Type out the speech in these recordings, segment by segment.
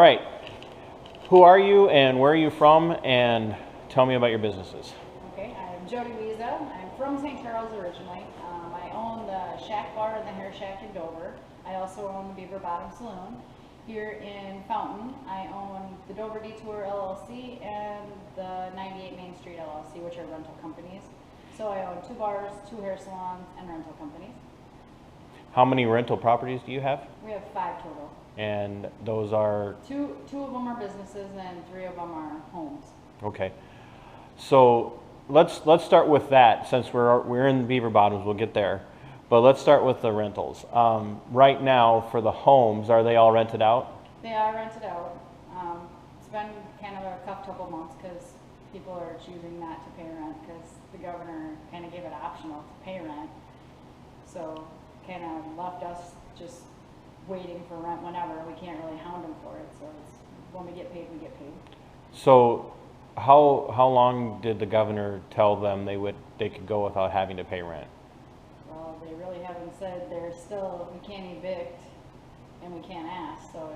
right. Who are you and where are you from? And tell me about your businesses. Okay, I'm Jody Wiza. I'm from St. Charles originally. I own the Shack Bar and the Hair Shack in Dover. I also own the Beaver Bottom Saloon. Here in Fountain, I own the Dover Detour LLC and the 98 Main Street LLC, which are rental companies. So I own 2 bars, 2 hair salons, and rental companies. How many rental properties do you have? We have 5 total. And those are? Two of them are businesses and 3 of them are homes. Okay. So let's start with that since we're in Beaver Bottoms. We'll get there. But let's start with the rentals. Right now, for the homes, are they all rented out? They are rented out. It's been kind of a tough couple months because people are choosing not to pay rent because the governor kind of gave it optional to pay rent. So kind of left us just waiting for rent whenever. We can't really hound them for it. So it's when we get paid, we get paid. So how long did the governor tell them they could go without having to pay rent? Well, they really haven't said. They're still, we can't evict and we can't ask, so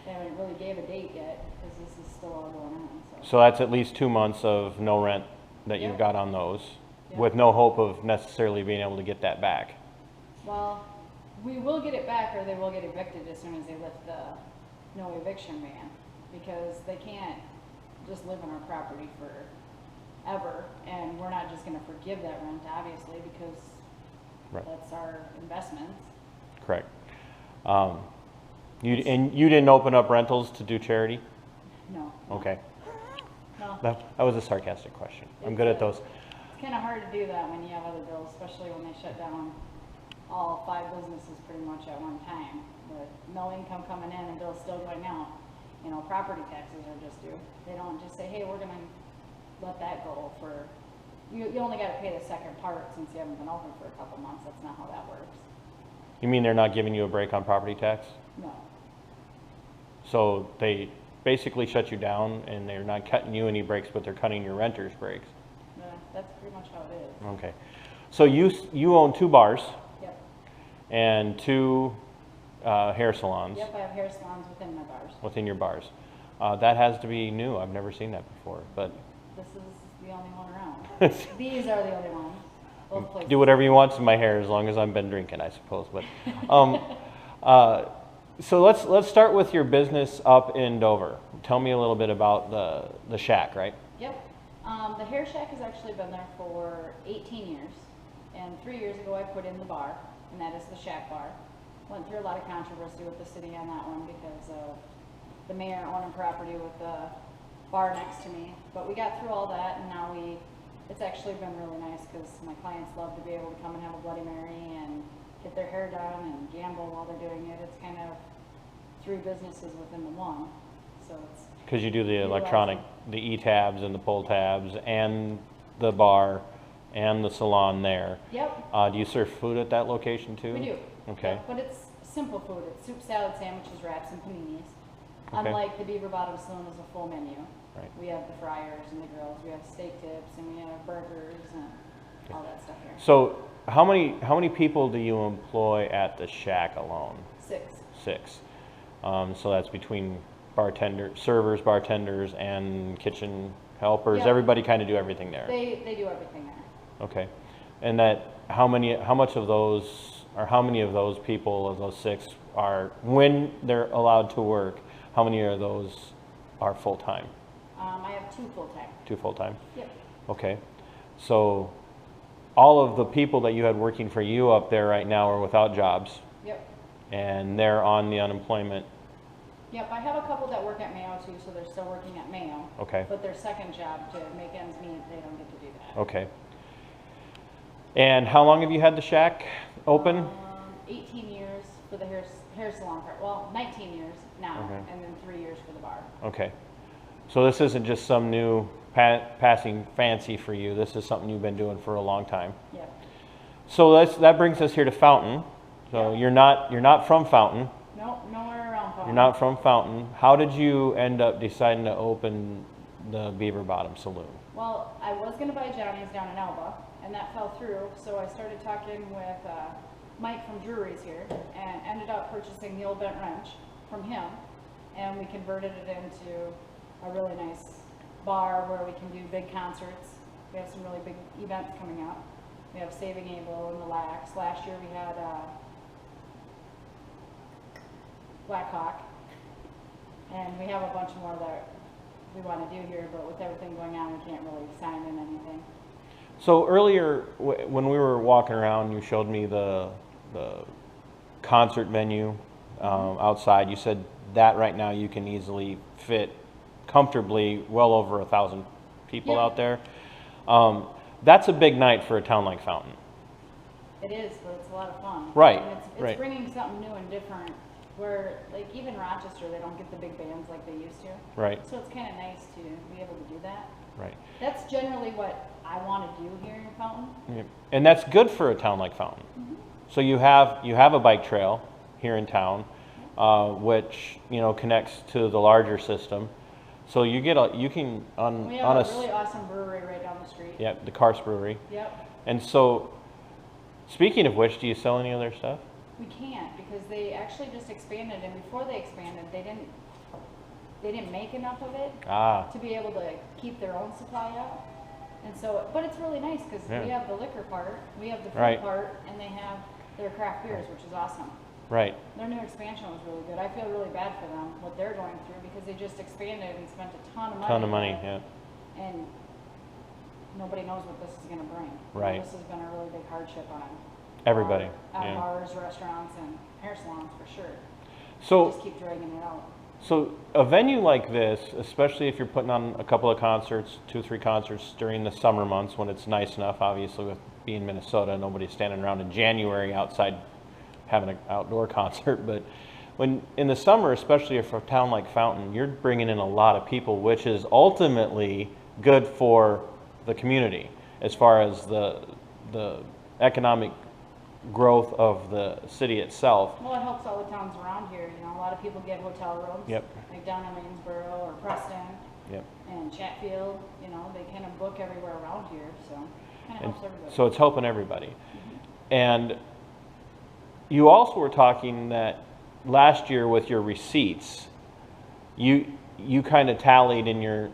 they haven't really gave a date yet because this is still all going on. So that's at least 2 months of no rent that you've got on those, with no hope of necessarily being able to get that back. Well, we will get it back, or they will get evicted as soon as they lift the no eviction ban, because they can't just live on our property forever, and we're not just going to forgive that rent, obviously, because that's our investments. Correct. You didn't open up rentals to do charity? No. Okay. No. That was a sarcastic question. I'm good at those. It's kind of hard to do that when you have other bills, especially when they shut down all 5 businesses pretty much at one time, with no income coming in and bills still going out. You know, property taxes are just due. They don't just say, hey, we're going to let that go for, you only got to pay the second part since you haven't been open for a couple months. That's not how that works. You mean they're not giving you a break on property tax? No. So they basically shut you down and they're not cutting you any breaks, but they're cutting your renters breaks? Yeah, that's pretty much how it is. Okay. So you own 2 bars? Yep. And 2 hair salons? Yep, I have hair salons within my bars. Within your bars. That has to be new. I've never seen that before. But this is the only one around. These are the only ones. Both places. Do whatever you want to my hair as long as I've been drinking, I suppose. But so let's start with your business up in Dover. Tell me a little bit about the shack, right? Yep. The hair shack has actually been there for 18 years. And 3 years ago I put in the bar, and that is the Shack Bar. Went through a lot of controversy with the city on that one because of the mayor owning property with the bar next to me. But we got through all that, and now it's actually been really nice because my clients love to be able to come and have a Bloody Mary and get their hair done and gamble while they're doing it. It's kind of 3 businesses within the one. So it's because you do the electronic, the e-tabs and the pull tabs and the bar and the salon there. Yep. Do you serve food at that location too? We do. Okay. Yep, but it's simple food. It's soup, salad, sandwiches, wraps, and paninis. Okay. Unlike the Beaver Bottom Saloon is a full menu. Right. We have the fryers and the grills. We have steak tips and we have burgers and all that stuff here. So how many people do you employ at the shack alone? 6. 6. So that's between servers, bartenders, and kitchen helpers. Yep. Everybody kind of do everything there. They do everything there. Okay. And how many of those people of those 6 are, when they're allowed to work, how many of those are full-time? I have 2 full-time. 2 full-time? Yep. Okay. So all of the people that you had working for you up there right now are without jobs? Yep. And they're on the unemployment? Yep, I have a couple that work at Mayo too, so they're still working at Mayo. Okay. But their second job to make ends meet, they don't get to do that. Okay. And how long have you had the shack open? 18 years for the hair salon part. Well, 19 years now, Okay. and then 3 years for the bar. Okay. So this isn't just some new passing fancy for you. This is something you've been doing for a long time. Yep. So that brings us here to Fountain. So Yep. you're not from Fountain. Nope, nowhere around Fountain. You're not from Fountain. How did you end up deciding to open the Beaver Bottom Saloon? Well, I was going to buy Johnny's down in Alba, and that fell through, so I started talking with Mike from Breweries here, and ended up purchasing the old bent wrench from him. and we converted it into a really nice bar where we can do big concerts. We have some really big events coming up. We have Saving Able and Relax. Last year we had Black Hawk, and we have a bunch more that we want to do here, but with everything going on, we can't really sign in anything. So earlier, when we were walking around, you showed me the concert venue outside. You said that right now you can easily fit comfortably well over 1,000 people out there. That's a big night for a town like Fountain. It is, but it's a lot of fun. Right. And it's bringing something new and different. Where, like, even Rochester, they don't get the big bands like they used to. Right. So it's kind of nice to be able to do that. Right. That's generally what I want to do here in Fountain. Yep. And that's good for a town like Fountain. So you have a bike trail here in town, which connects to the larger system. So you get we have a really awesome brewery right down the street. Yep, the Karst Brewery. Yep. And so, speaking of which, do you sell any other stuff? We can't, because they actually just expanded, and before they expanded, they didn't make enough of it to be able to keep their own supply up. And so, but it's really nice because we have the liquor part, we have the food part, and they have their craft beers, which is awesome. Right. Their new expansion was really good. I feel really bad for them, what they're going through, because they just expanded and spent a ton of money. Yeah. And nobody knows what this is going to bring. Right. This has been a really big hardship on everybody. Bars, restaurants, and hair salons for sure. So just keep dragging it out. So a venue like this, especially if you're putting on a couple of concerts, 2 or 3 concerts during the summer months when it's nice enough, obviously with being Minnesota, nobody's standing around in January outside having an outdoor concert, but when in the summer, especially for a town like Fountain, you're bringing in a lot of people, which is ultimately good for the community as far as the economic growth of the city itself. Well, it helps all the towns around here. A lot of people get hotel rooms. Yep. Like down in Waynesboro or Preston. Yep. And Chatfield. They kind of book everywhere around here, so it kind of helps everybody. So it's helping everybody. And you also were talking that last year with your receipts, you kind of tallied in your,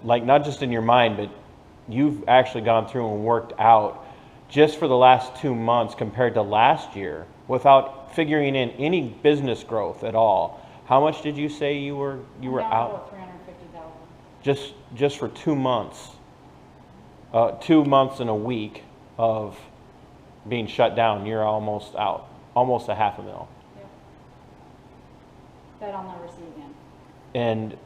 like not just in your mind, but you've actually gone through and worked out just for the last 2 months compared to last year without figuring in any business growth at all. How much did you say you were out? $350,000. Just for 2 months. 2 months and a week of being shut down, you're almost out. Almost $500,000. Yep. That I'll never see again. And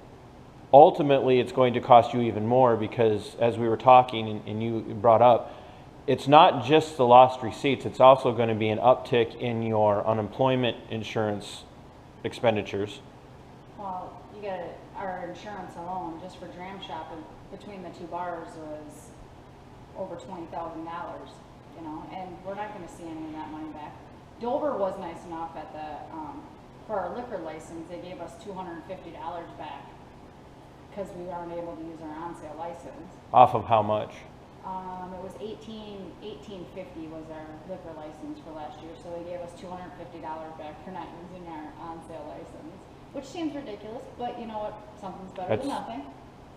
ultimately, it's going to cost you even more because, as we were talking and you brought up, it's not just the lost receipts, it's also going to be an uptick in your unemployment insurance expenditures. Well, you got our insurance alone, just for dram shopping, between the 2 bars was over $20,000, and we're not going to see any of that money back. Dover was nice enough at for our liquor license, they gave us $250 back because we aren't able to use our on-sale license. Off of how much? It was $18.50 was our liquor license for last year, so they gave us $250 back for not using our on-sale license, which seems ridiculous, but you know what? Something's better than nothing.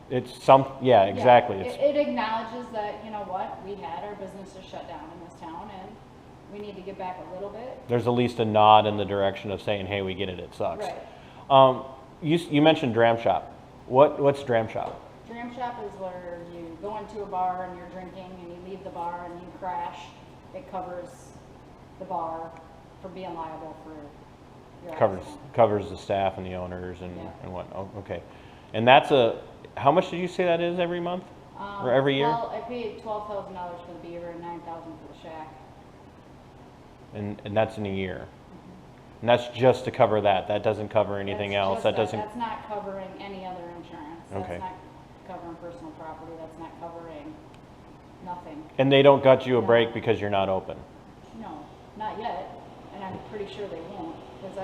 It's exactly. Yeah, it acknowledges that, you know what, we had our businesses shut down in this town, and we need to get back a little bit. There's at least a nod in the direction of saying, hey, we get it, it sucks. Right. You mentioned dram shop. What's dram shop? Dram shop is where you go into a bar and you're drinking and you leave the bar and you crash. It covers the bar for being liable for your accident. Covers the staff and the owners and what. Oh, okay. And that's how much did you say that is every month or every year? Well, I paid $12,000 for the beaver and $9,000 for the shack. And that's in a year. And that's just to cover that. That doesn't cover anything else. That's not covering any other insurance. Okay. That's not covering personal property. That's not covering nothing. And they don't gut you a break because you're not open? No, not yet. And I'm pretty sure they won't, because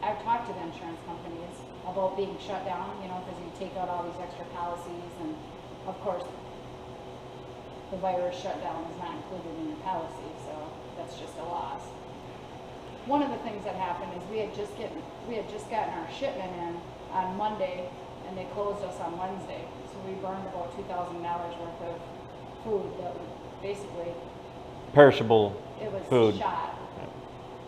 I've talked to the insurance companies about being shut down, because you take out all these extra policies, and of course the virus shutdown is not included in your policy, so that's just a loss. one of the things that happened is we had just gotten our shipment in on Monday, and they closed us on Wednesday. So we burned about $2,000 worth of food that was basically Perishable it was food. shot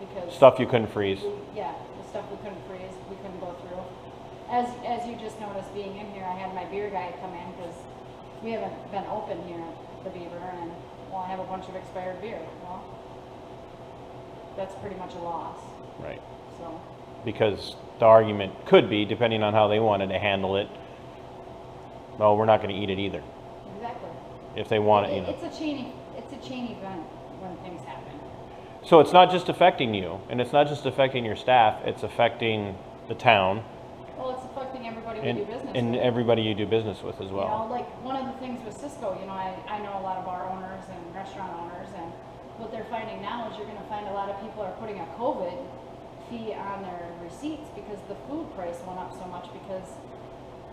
because Stuff you couldn't freeze. yeah, the stuff we couldn't freeze, we couldn't go through. As you just noticed being in here, I had my beer guy come in because we haven't been open here at the Beaver, and well, I have a bunch of expired beer. Well, that's pretty much a loss. Right. So. Because the argument could be, depending on how they wanted to handle it, well, we're not going to eat it either. Exactly. If they want it, It's a chain event when things happen. So it's not just affecting you, and it's not just affecting your staff, it's affecting the town. Well, it's affecting everybody we do business and with. everybody you do business with as well. You know, like one of the things with Cisco, you know, I know a lot of bar owners and restaurant owners, and what they're finding now is you're going to find a lot of people are putting a COVID fee on their receipts because the food price went up so much because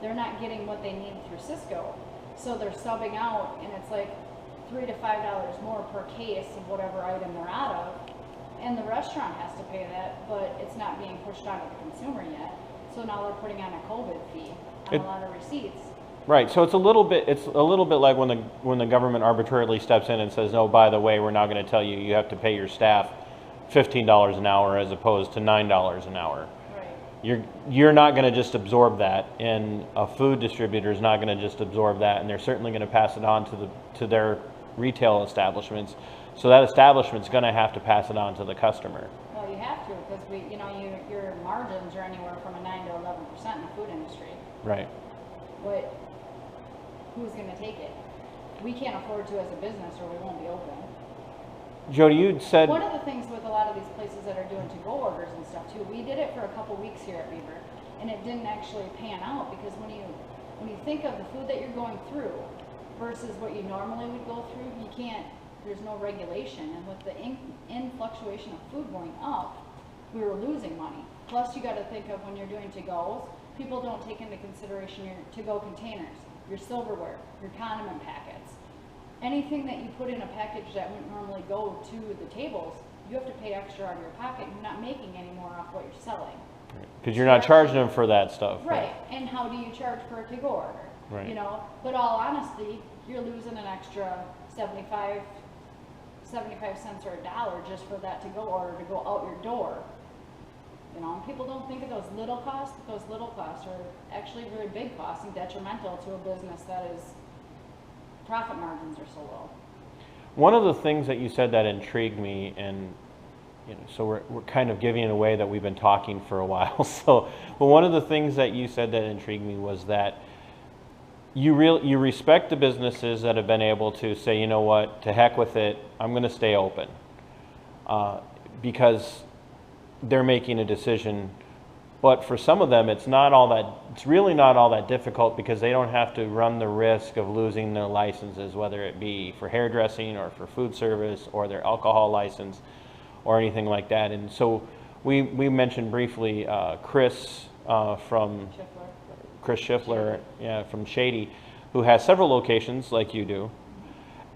they're not getting what they need through Cisco. So they're subbing out, and it's like $3 to $5 more per case of whatever item they're out of, and the restaurant has to pay that, but it's not being pushed onto the consumer yet. So now they're putting on a COVID fee on a lot of receipts. Right. So it's a little bit like when the government arbitrarily steps in and says, "Oh, by the way, we're now going to tell you have to pay your staff $15 an hour as opposed to $9 an hour." Right. You're not going to just absorb that, and a food distributor is not going to just absorb that, and they're certainly going to pass it on to their retail establishments. So that establishment's going to have to pass it on to the customer. Well, you have to, because your margins are anywhere from a 9 to 11% in the food industry. Right. But who's going to take it? We can't afford to as a business, or we won't be open. Jody, you'd said One of the things with a lot of these places that are doing to-go orders and stuff too, we did it for a couple weeks here at Beaver, and it didn't actually pan out because when you think of the food that you're going through versus what you normally would go through, you can't. There's no regulation, and with the fluctuation of food going up, we were losing money. Plus, you got to think of when you're doing to-goes, people don't take into consideration your to-go containers, your silverware, your condiment packets. Anything that you put in a package that wouldn't normally go to the tables, you have to pay extra out of your pocket. You're not making any more off what you're selling. because you're not charging them for that stuff. Right. And how do you charge for a to-go order? Right. You know, but all honesty, you're losing an extra 75 cents or $1 just for that to-go order to go out your door. You know, and people don't think of those little costs, but those little costs are actually really big costs and detrimental to a business that is, profit margins are so low. One of the things that you said that intrigued me, and so we're kind of giving it away that we've been talking for a while. So, but one of the things that you said that intrigued me was that you respect the businesses that have been able to say, you know what, to heck with it, I'm going to stay open, because they're making a decision. But for some of them, it's really not all that difficult because they don't have to run the risk of losing their licenses, whether it be for hairdressing or for food service or their alcohol license or anything like that. And so we mentioned briefly Chris from Chris Schiffler, from Shady, who has several locations like you do.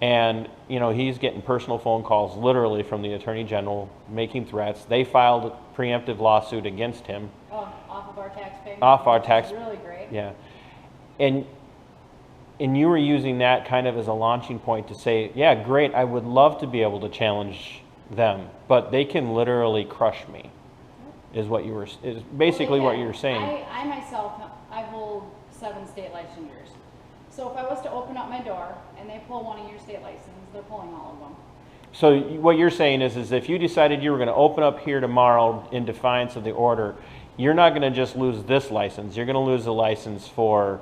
And, he's getting personal phone calls literally from the Attorney General making threats. They filed a preemptive lawsuit against him. Oh, off of our tax payment? Off our tax. Really great. Yeah. And you were using that kind of as a launching point to say, yeah, great, I would love to be able to challenge them, but they can literally crush me, is basically what you were saying. I myself, I hold 7 state licensures. So if I was to open up my door and they pull one of your state licenses, they're pulling all of them. So what you're saying is if you decided you were going to open up here tomorrow in defiance of the order, you're not going to just lose this license. You're going to lose the license for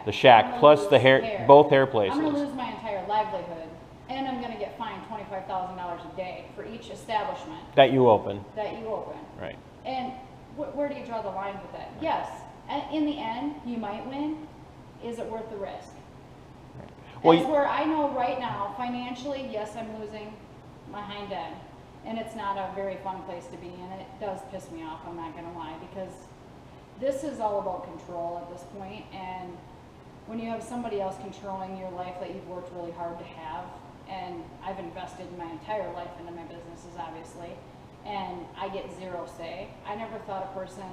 the shack plus both hair places. I'm going to lose my entire livelihood, and I'm going to get fined $25,000 a day for each establishment that you open. Right. And where do you draw the line with that? Yes. In the end, you might win. Is it worth the risk? Right. Well, That's where I know right now, financially, yes, I'm losing my hind end. And it's not a very fun place to be, and it does piss me off, I'm not going to lie, because this is all about control at this point, and when you have somebody else controlling your life that you've worked really hard to have, and I've invested my entire life into my businesses, obviously, and I get zero say. I never thought a person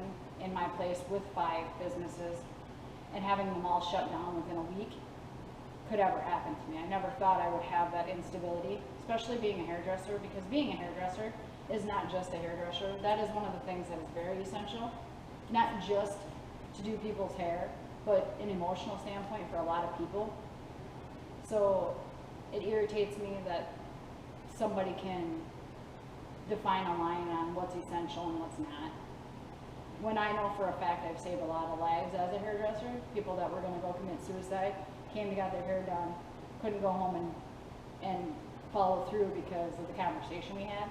in my place with 5 businesses and having them all shut down within a week could ever happen to me. I never thought I would have that instability, especially being a hairdresser, because being a hairdresser is not just a hairdresser. That is one of the things that is very essential, not just to do people's hair, but an emotional standpoint for a lot of people. So it irritates me that somebody can define a line on what's essential and what's not. When I know for a fact I've saved a lot of lives as a hairdresser, people that were gonna go commit suicide, came and got their hair done, couldn't go home and follow through because of the conversation we had.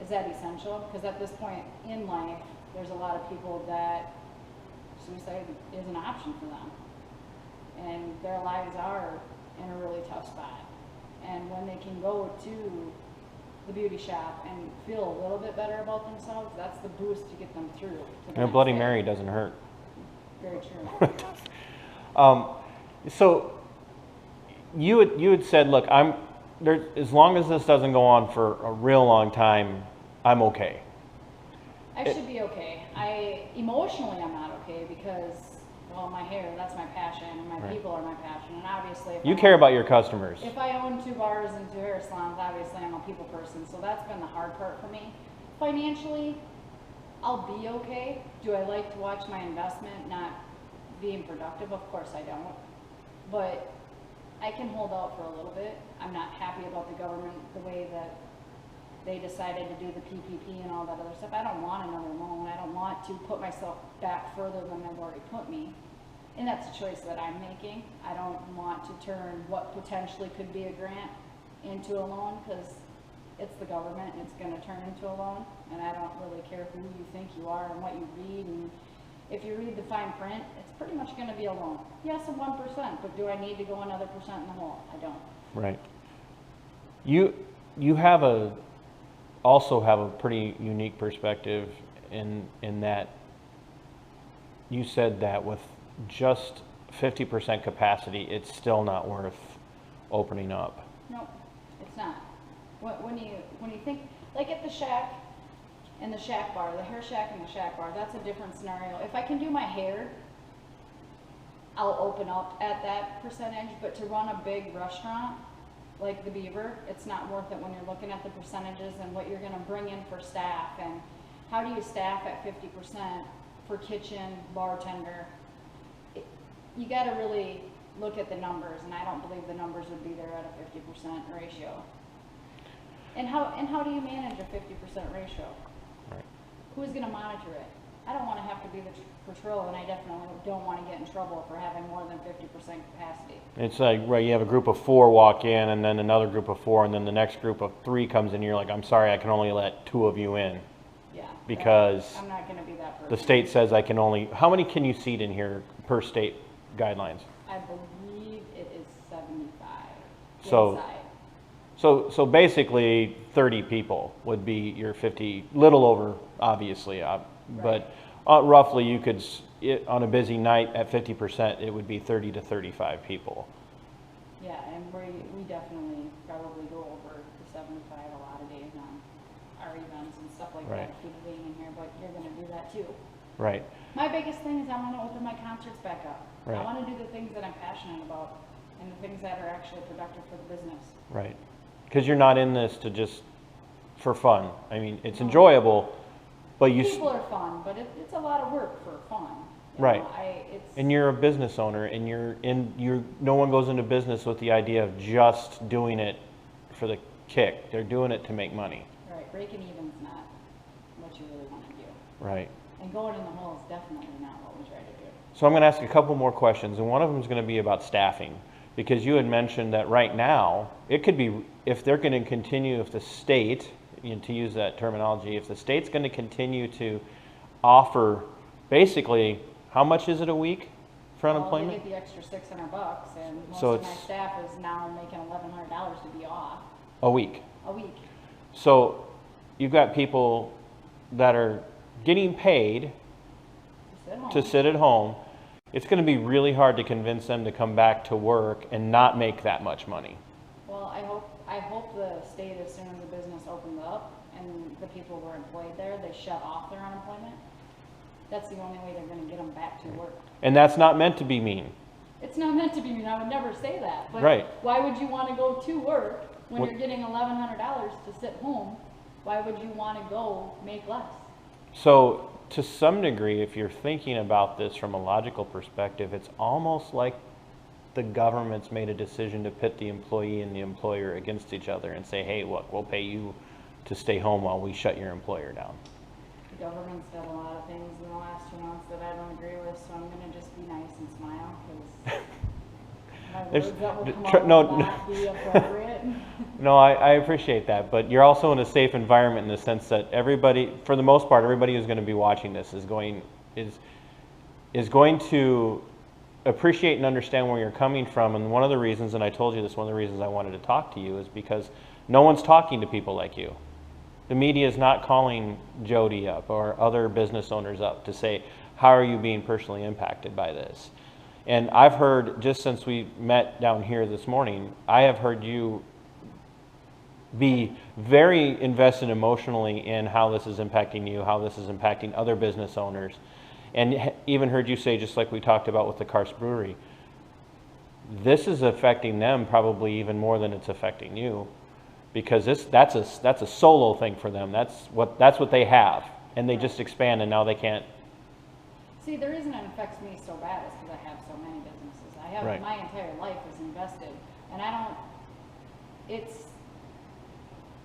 Is that essential? Because at this point in life, there's a lot of people that suicide is an option for them. And their lives are in a really tough spot. And when they can go to the beauty shop and feel a little bit better about themselves, that's the boost to get them through. To the And a Bloody next day. Mary doesn't hurt. Very true. So you had said, look, as long as this doesn't go on for a real long time, I'm okay. I should be okay. Emotionally I'm not okay because, well, my hair, that's my passion, and my people are my passion, and obviously You care about your customers. if I own 2 bars and 2 hair salons, obviously I'm a people person, so that's been the hard part for me. Financially, I'll be okay. Do I like to watch my investment not being productive? Of course I don't. But I can hold out for a little bit. I'm not happy about the government, the way that they decided to do the PPP and all that other stuff. I don't want another loan. I don't want to put myself back further than they've already put me. And that's a choice that I'm making. I don't want to turn what potentially could be a grant into a loan because it's the government and it's going to turn into a loan. And I don't really care who you think you are and what you read. And if you read the fine print, it's pretty much going to be a loan. Yes, a 1%, but do I need to go another percent in the hole? I don't. Right. You also have a pretty unique perspective in that you said that with just 50% capacity, it's still not worth opening up. No, it's not. When you think, like at the Shack and the Shack bar, the hair shack and the Shack bar, that's a different scenario. If I can do my hair, I'll open up at that percentage, but to run a big restaurant like the Beaver, it's not worth it when you're looking at the percentages and what you're going to bring in for staff and how do you staff at 50% for kitchen, bartender. You got to really look at the numbers, and I don't believe the numbers would be there at a 50% ratio. And how do you manage a 50% ratio? Right. Who's going to monitor it? I don't want to have to be the patrol, and I definitely don't want to get in trouble for having more than 50% capacity. It's like, right, you have a group of 4 walk in, and then another group of 4, and then the next group of 3 comes in, and you're like, I'm sorry, I can only let 2 of you in. Yeah. Because I'm not going to be that person. the state says I can only, how many can you seat in here per state guidelines? I believe it is 75 So- inside. So basically 30 people would be your 50, little over, obviously, but roughly you could, on a busy night at 50%, it would be 30 to 35 people. Yeah, and we definitely probably go over the 75 a lot of days on our events and stuff like Right. that, people being in here, but you're going to do that too. Right. My biggest thing is I want to open my concerts back up. Right. I want to do the things that I'm passionate about and the things that are actually productive for the business. Right. Because you're not in this to just for fun. I mean, it's enjoyable, but you. People are fun, but it's a lot of work for fun. You Right. know, And you're a business owner, and no one goes into business with the idea of just doing it for the kick. They're doing it to make money. Right, breaking even's not what you really want to do. Right. And going in the hole is definitely not what we try to do. So I'm going to ask a couple more questions, and one of them is going to be about staffing, because you had mentioned that right now, it could be, if they're going to continue, if the state, to use that terminology, if the state's going to continue to offer, basically, how much is it a week for unemployment? Well, they get the extra $600, and most So of my it's- staff is now making $1,100 to be off A week. a week. So you've got people that are getting paid to sit at home. It's going to be really hard to convince them to come back to work and not make that much money. Well, I hope the state, as soon as the business opened up and the people were employed there, they shut off their unemployment. That's the only way they're gonna get them back to work. And that's not meant to be mean. It's not meant to be mean, I would never say that, but Right. why would you wanna go to work when What- you're getting $1,100 to sit home? Why would you wanna go make less? So to some degree, if you're thinking about this from a logical perspective, it's almost like the government's made a decision to pit the employee and the employer against each other and say, hey, look, we'll pay you to stay home while we shut your employer down. The government's done a lot of things in the last 2 months that I don't agree with, so I'm gonna just be nice and smile, because my There's- words that will come tr- out no, will not be appropriate. No, I appreciate that, but you're also in a safe environment in the sense that everybody, for the most part, everybody who's going to be watching this is going to appreciate and understand where you're coming from. And one of the reasons, and I told you this, one of the reasons I wanted to talk to you is because no one's talking to people like you. The media is not calling Jody up or other business owners up to say, how are you being personally impacted by this? And I've heard, just since we met down here this morning, I have heard you be very invested emotionally in how this is impacting you, how this is impacting other business owners. And even heard you say, just like we talked about with the Karst Brewery, this is affecting them probably even more than it's affecting you, because that's a solo thing for them. That's what they have, and they just expand, and now they can't. See, the reason it affects me so bad is because I have so many businesses. I have Right. my entire life is invested, and it's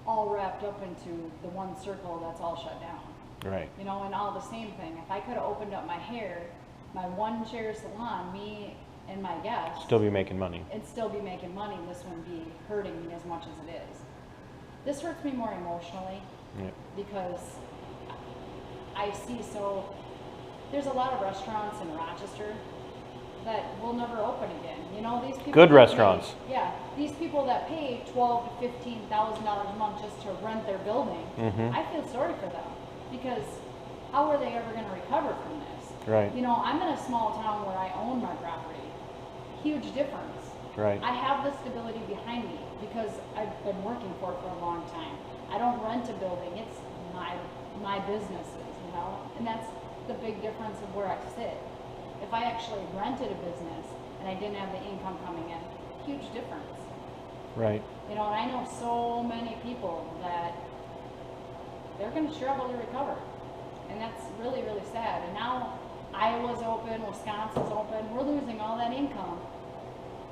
all wrapped up into the one circle that's all shut down. Right. You know, and all the same thing. If I could have opened up my one chair salon, me and my guests, Still be making money. it'd still be making money. This wouldn't be hurting me as much as it is. This hurts me more emotionally Yeah. because I see there's a lot of restaurants in Rochester that will never open again. You know, these people. Good that restaurants. these people that pay $12,000 to $15,000 a month just to rent their building. Mhm. I feel sorry for them because how are they ever going to recover from this? Right. You know, I'm in a small town where I own my property. Huge difference. Right. I have the stability behind me because I've been working for it for a long time. I don't rent a building. It's my businesses, you know, and that's the big difference of where I sit. If I actually rented a business and I didn't have the income coming in, huge difference. Right. You know, and I know so many people that they're going to struggle to recover. And that's really, really sad. And now Iowa's open, Wisconsin's open. We're losing all that income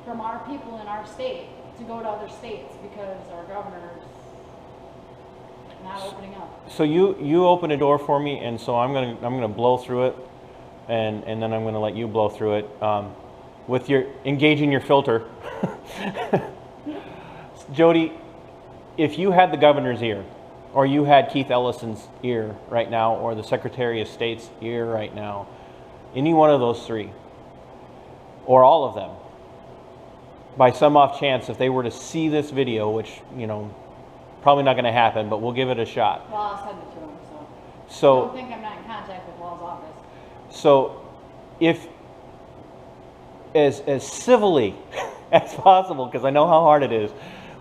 from our people in our state to go to other states because our governor's not opening up. So you open a door for me, and so I'm gonna blow through it, and then I'm gonna let you blow through it with your engaging your filter. Jody, if you had the governor's ear, or you had Keith Ellison's ear right now, or the Secretary of State's ear right now, any one of those three, or all of them, by some off chance, if they were to see this video, which, you know, probably not going to happen, but we'll give it a shot. Well, I'll send it to him, so. So, I don't think I'm not in contact with Walz office. so if, as civilly as possible, because I know how hard it is,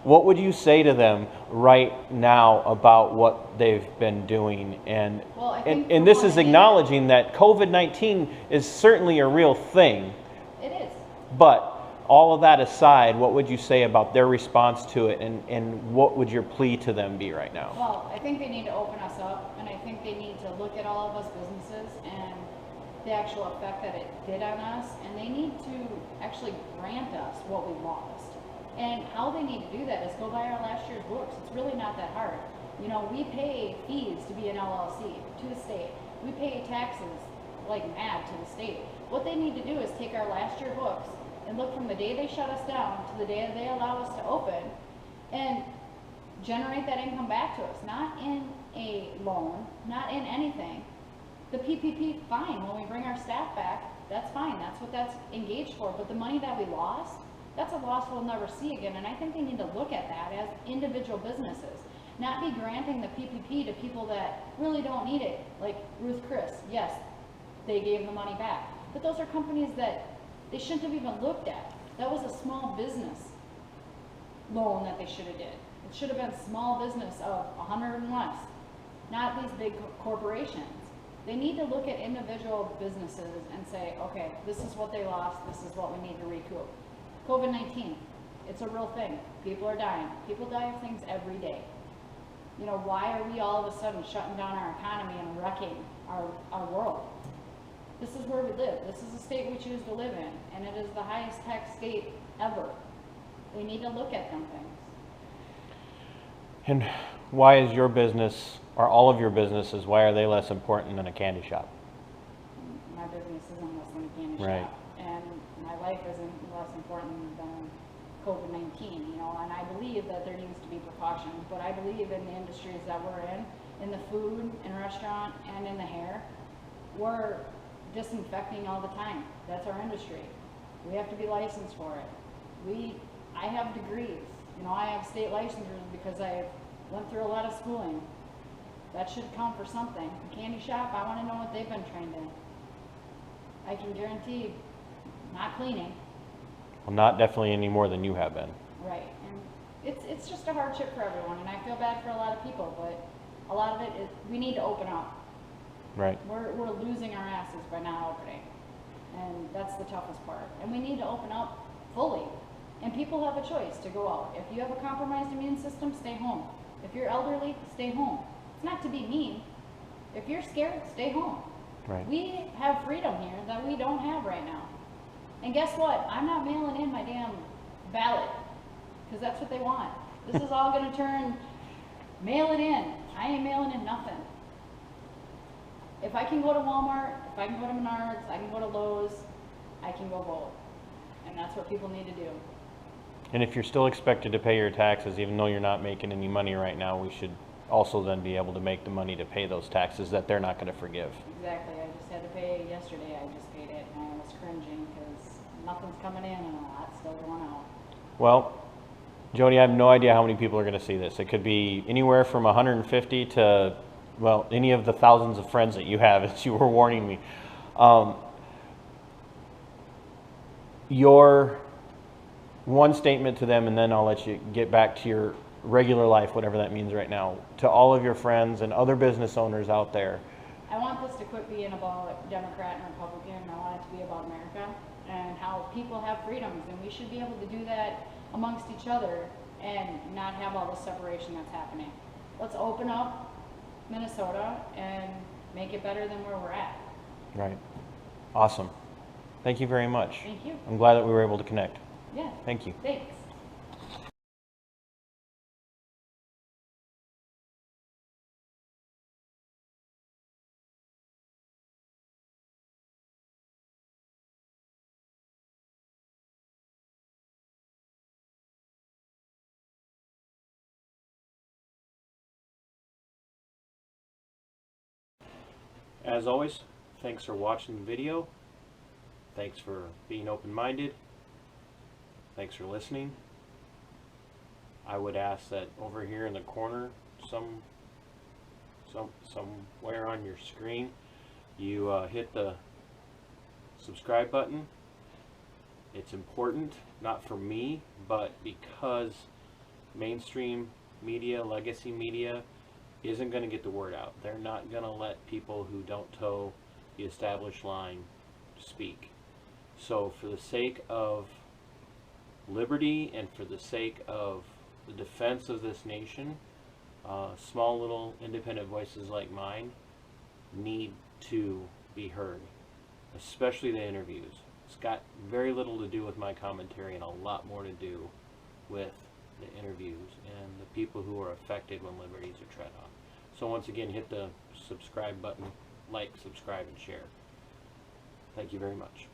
what would you say to them right now about what they've been doing? And, Well, I think and for this one, is I need- acknowledging that COVID-19 is certainly a real thing, It is. but all of that aside, what would you say about their response to it, and what would your plea to them be right now? Well, I think they need to open us up, and I think they need to look at all of us businesses and the actual effect that it did on us, and they need to actually grant us what we lost. And how they need to do that is go by our last year's books. It's really not that hard. You know, we pay fees to be an LLC to the state. We pay taxes like mad to the state. What they need to do is take our last year books and look from the day they shut us down to the day they allow us to open and generate that income back to us, not in a loan, not in anything. The PPP, fine, when we bring our staff back, that's fine, that's what that's engaged for, but the money that we lost, that's a loss we'll never see again, and I think they need to look at that as individual businesses, not be granting the PPP to people that really don't need it, like Ruth Chris, yes, they gave the money back, but those are companies that they shouldn't have even looked at. That was a small business loan that they should have did. It should have been small business of 100 and less, not these big corporations. They need to look at individual businesses and say, okay, this is what they lost, this is what we need to recoup. COVID-19, it's a real thing. People are dying. People die of things every day. You know, why are we all of a sudden shutting down our economy and wrecking our world? This is where we live. This is the state we choose to live in, and it is the highest tax state ever. We need to look at them things. And why is your business, or all of your businesses, why are they less important than a candy shop? My business isn't less than a candy Right. shop, and my life isn't less important than COVID-19, you know, and I believe that there needs to be precautions, but I believe in the industries that we're in the food and restaurant and in the hair, we're disinfecting all the time. That's our industry. We have to be licensed for it. I have degrees, you know, I have state licensures because I went through a lot of schooling. That should count for something. A candy shop, I want to know what they've been trained in. I can guarantee not cleaning. Well, not definitely any more than you have been. Right, and it's just a hardship for everyone, and I feel bad for a lot of people, but a lot of it is, we need to open up. Right. We're losing our asses by not opening, and that's the toughest part. And we need to open up fully, and people have a choice to go out. If you have a compromised immune system, stay home. If you're elderly, stay home. It's not to be mean. If you're scared, stay home. Right. We have freedom here that we don't have right now. And guess what? I'm not mailing in my damn ballot, because that's what they want. This is all going to turn, mail it in. I ain't mailing in nothing. If I can go to Walmart, if I can go to Menards, I can go to Lowe's, I can go vote. And that's what people need to do. And if you're still expected to pay your taxes, even though you're not making any money right now, we should also then be able to make the money to pay those taxes that they're not going to forgive. Exactly. I just had to pay yesterday. I just paid it, and I was cringing because nothing's coming in and a lot's still going out. Well, Jody, I have no idea how many people are going to see this. It could be anywhere from 150 to, well, any of the thousands of friends that you have, as you were warning me. Your one statement to them, and then I'll let you get back to your regular life, whatever that means right now, to all of your friends and other business owners out there. I want this to quit being about Democrat and Republican. I want it to be about America and how people have freedoms, and we should be able to do that amongst each other and not have all the separation that's happening. Let's open up Minnesota and make it better than where we're at. Right. Awesome. Thank you very much. Thank you. I'm glad that we were able to connect. Yeah. Thank you. Thanks. As always, thanks for watching the video. Thanks for being open-minded. Thanks for listening. I would ask that over here in the corner, somewhere on your screen, you hit the subscribe button. It's important, not for me, but because mainstream media, legacy media, isn't going to get the word out. They're not going to let people who don't toe the established line speak. So for the sake of liberty and for the sake of the defense of this nation, small little independent voices like mine need to be heard, especially the interviews. It's got very little to do with my commentary and a lot more to do with the interviews and the people who are affected when liberties are tread on. So once again, hit the subscribe button, like, subscribe, and share. Thank you very much.